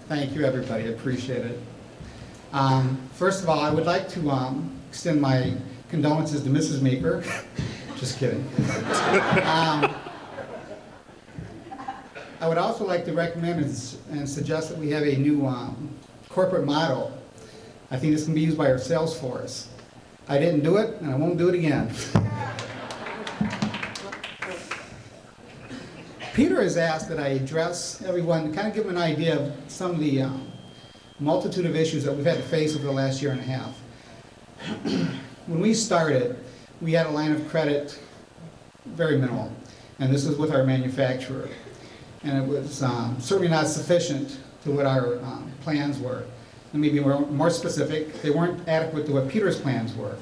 Thank you, everybody. I appreciate it. First of all, I would like to extend my condolences to Mrs. Meeker. Just kidding. I would also like to recommend and suggest that we have a new corporate motto. I think this can be used by our sales force. I didn't do it, and I won't do it again. Peter has asked that I address everyone, kind of give them an idea of some of the multitude of issues that we've had to face over the last year and a half. When we started, we had a line of credit very minimal, and this was with our manufacturer. And it was certainly not sufficient to what our plans were. Let me be more specific. They weren't adequate to what Peter's plans were.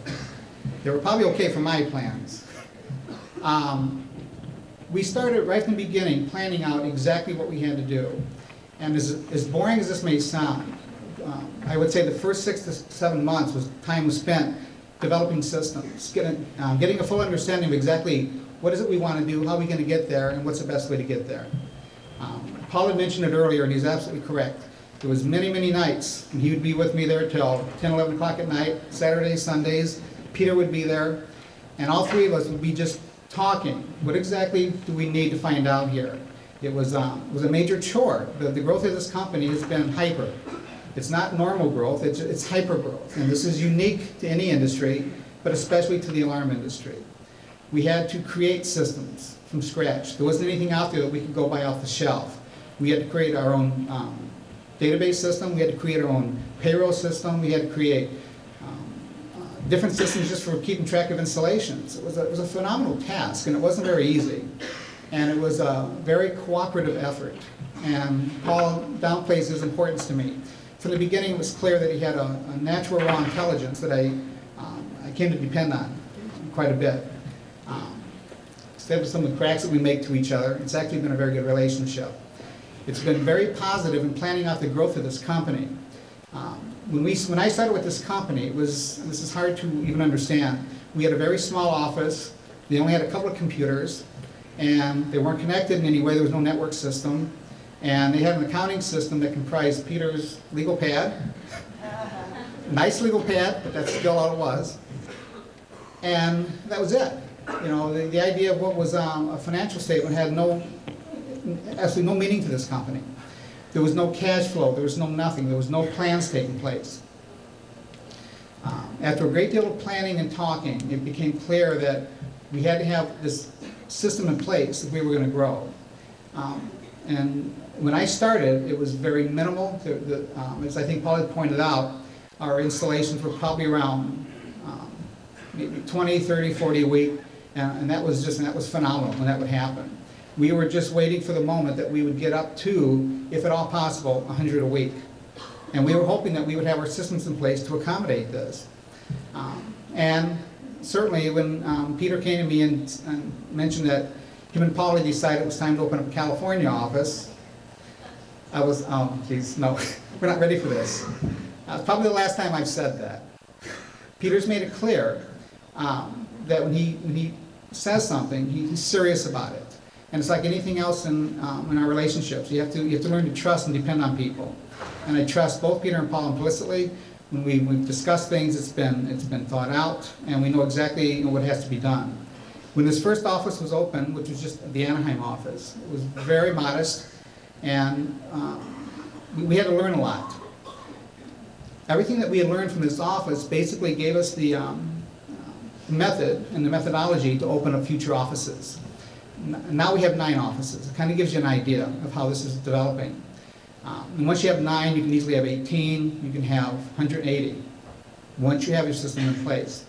They were probably okay for my plans. We started right from the beginning planning out exactly what we had to do. And as boring as this may sound, I would say the first 6 to 7 months time was spent developing systems, getting a full understanding of exactly what is it we want to do, how are we going to get there, and what's the best way to get there. Paul had mentioned it earlier, and he's absolutely correct. There was many, many nights, and he would be with me there till 10, 11 o'clock at night, Saturdays, Sundays. Peter would be there, and all three of us would be just talking. What exactly do we need to find out here? It was a major chore. The growth of this company has been hyper. It's not normal growth, it's hyper growth. And this is unique to any industry, but especially to the alarm industry. We had to create systems from scratch. There wasn't anything out there that we could go buy off the shelf. We had to create our own database system, we had to create our own payroll system, we had to create different systems just for keeping track of installations. It was a phenomenal task, and it wasn't very easy. And it was a very cooperative effort. And Paul downplays his importance to me. From the beginning, it was clear that he had a natural raw intelligence that I came to depend on quite a bit. Instead of some of the cracks that we make to each other, it's actually been a very good relationship. It's been very positive in planning out the growth of this company. When I started with this company, this is hard to even understand. We had a very small office. They only had a couple of computers, and they weren't connected in any way. There was no network system. And they had an accounting system that comprised Peter's legal pad, nice legal pad, but that's still all it was. And that was it. You know, the idea of what was a financial statement had absolutely no meaning to this company. There was no cash flow, there was no nothing, there was no plans taking place. After a great deal of planning and talking, it became clear that we had to have this system in place if we were going to grow. And when I started, it was very minimal. As I think Paul had pointed out, our installations were probably around maybe 20, 30, 40 a week, and that was phenomenal when that would happen. We were just waiting for the moment that we would get up to, if at all possible, 100 a week. And we were hoping that we would have our systems in place to accommodate this. And certainly when Peter came to me and mentioned that him and Paul had decided it was time to open up a California office, I was, oh, geez, no, we're not ready for this. Probably the last time I've said that. Peter's made it clear that when he says something, he's serious about it. And it's like anything else in our relationships. You have to learn to trust and depend on people. And I trust both Peter and Paul implicitly. When we've discussed things, it's been thought out, and we know exactly what has to be done. When this first office was open, which was just the Anaheim office, it was very modest, and we had to learn a lot. Everything that we had learned from this office basically gave us the method and the methodology to open up future offices. Now we have 9 offices. It kind of gives you an idea of how this is developing. And once you have 9, you can easily have 18, you can have 180, once you have your system in place.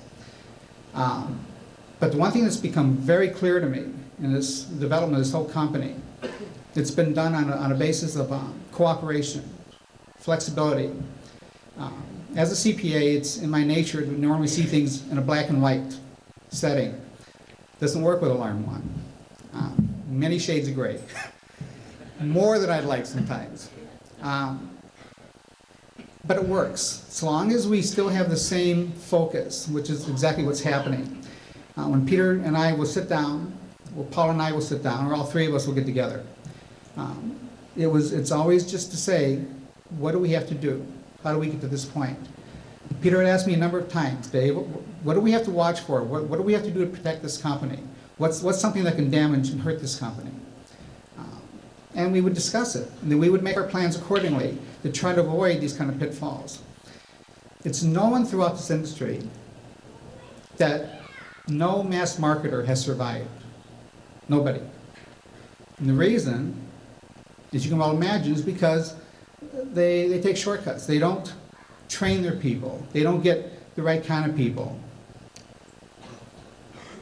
But the one thing that's become very clear to me in this development of this whole company, it's been done on a basis of cooperation, flexibility. As a CPA, it's in my nature to normally see things in a black and white setting. It doesn't work with Alarm One. Many shades of gray. More than I'd like sometimes. But it works. As long as we still have the same focus, which is exactly what's happening. When Peter and I will sit down, well, Paul and I will sit down, or all three of us will get together. It's always just to say, what do we have to do? How do we get to this point? Peter had asked me a number of times, Dave, what do we have to watch for? What do we have to do to protect this company? What's something that can damage and hurt this company? And we would discuss it, and then we would make our plans accordingly to try to avoid these kind of pitfalls. It's known throughout this industry that no mass marketer has survived. Nobody. And the reason, as you can well imagine, is because they take shortcuts. They don't train their people. They don't get the right kind of people.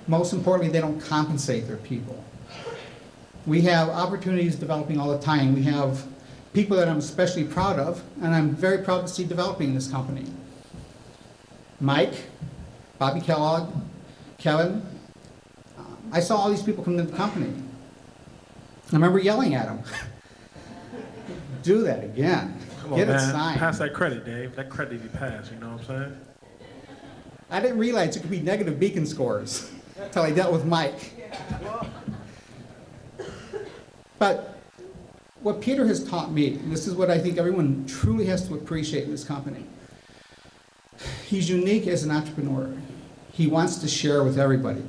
Most importantly, they don't compensate their people. We have opportunities developing all the time. We have people that I'm especially proud of, and I'm very proud to see developing in this company. Mike, Bobby Kellogg, Kevin. I saw all these people come into the company. I remember yelling at them. Do that again. Come on, Get it man. signed. Pass that credit, Dave. That credit you passed, you know what I'm saying? I didn't realize it could be negative beacon scores until I dealt with Mike. But what Peter has taught me, and this is what I think everyone truly has to appreciate in this company, he's unique as an entrepreneur. He wants to share with everybody.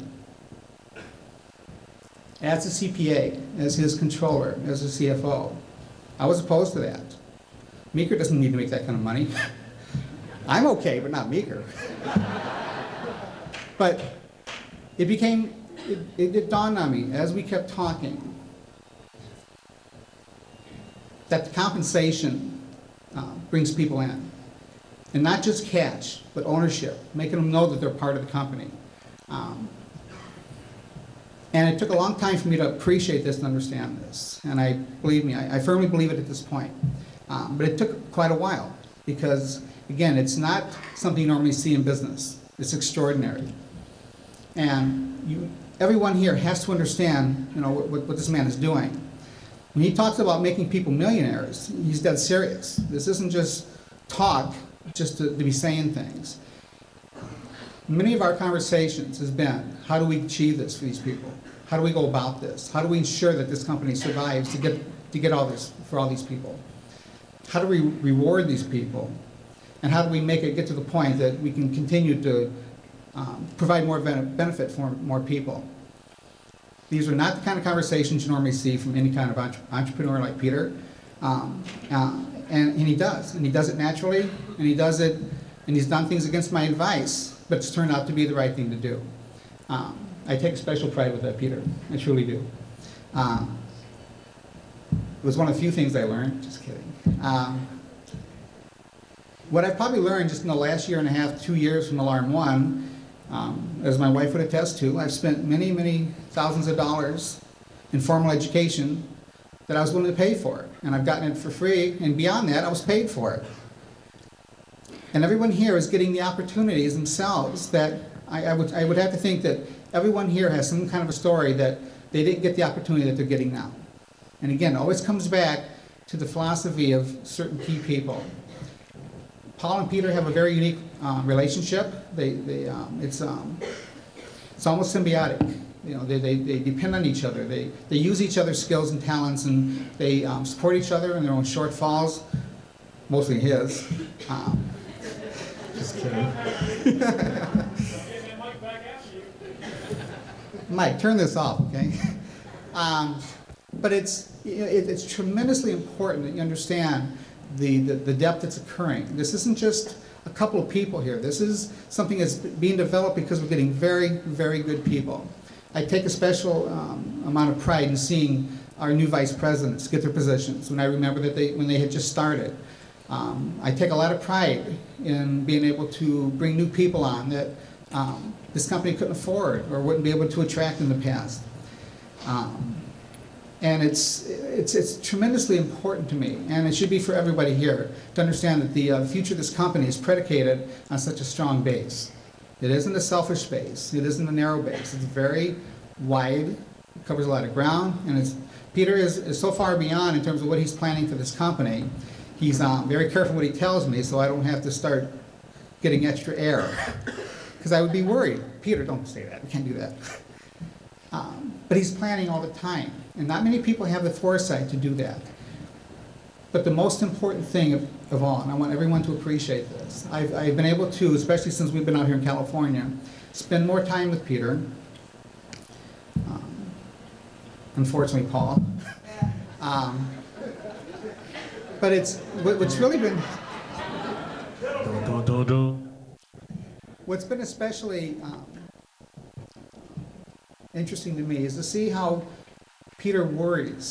As a CPA, as his controller, as a CFO, I was opposed to that. Meeker doesn't need to make that kind of money. I'm okay, but not Meeker. But it dawned on me as we kept talking that the compensation brings people in. And not just cash, but ownership, making them know that they're part of the company. And it took a long time for me to appreciate this and understand this. And believe me, I firmly believe it at this point. But it took quite a while because, again, it's not something you normally see in business. It's extraordinary. And everyone here has to understand, what this man is doing. When he talks about making people millionaires, he's dead serious. This isn't just talk, just to be saying things. Many of our conversations has been, how do we achieve this for these people? How do we go about this? How do we ensure that this company survives to get all this for all these people? How do we reward these people? And how do we make it get to the point that we can continue to provide more benefit for more people? These are not the kind of conversations you normally see from any kind of entrepreneur like Peter. And he does. And he does it naturally, and he does it, and he's done things against my advice, but it's turned out to be the right thing to do. I take special pride with that, Peter. I truly do. It was one of the few things I learned. Just kidding. What I've probably learned just in the last year and a half, 2 years from Alarm One, as my wife would attest to, I've spent many, many thousands of dollars in formal education that I was willing to pay for. And I've gotten it for free, and beyond that, I was paid for it. And everyone here is getting the opportunities themselves that I would have to think that everyone here has some kind of a story that they didn't get the opportunity that they're getting now. And again, it always comes back to the philosophy of certain key people. Paul and Peter have a very unique relationship. It's almost symbiotic. They depend on each other. They use each other's skills and talents, and they support each other in their own shortfalls, mostly his. Just kidding. Mike, turn this off, okay? But it's tremendously important that you understand the depth that's occurring. This isn't just a couple of people here. This is something that's being developed because we're getting very, very good people. I take a special amount of pride in seeing our new vice presidents get their positions when I remember that when they had just started. I take a lot of pride in being able to bring new people on that this company couldn't afford or wouldn't be able to attract in the past. And it's tremendously important to me, and it should be for everybody here, to understand that the future of this company is predicated on such a strong base. It isn't a selfish base. It isn't a narrow base. It's very wide. It covers a lot of ground, and Peter is so far beyond in terms of what he's planning for this company. He's very careful what he tells me, so I don't have to start getting extra air, because I would be worried. Peter, don't say that. We can't do that. But he's planning all the time, and not many people have the foresight to do that. But the most important thing of all, and I want everyone to appreciate this, I've been able to, especially since we've been out here in California, spend more time with Peter. Unfortunately, Paul. But what's really been, what's been especially interesting to me is to see how Peter worries